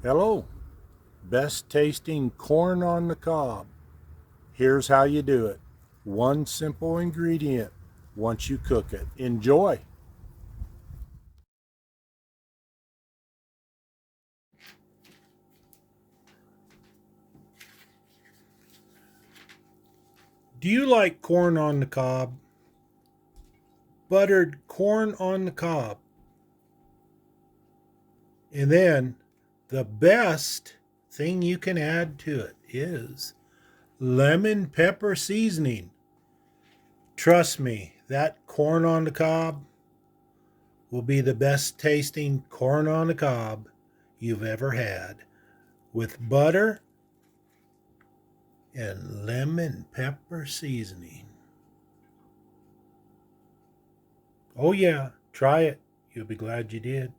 Hello, best tasting corn on the cob. Here's how you do it. One simple ingredient once you cook it. Enjoy. Do you like corn on the cob? Buttered corn on the cob. And then the best thing you can add to it is lemon pepper seasoning. Trust me, that corn on the cob will be the best tasting corn on the cob you've ever had, with butter and lemon pepper seasoning. Oh, yeah, try it. You'll be glad you did.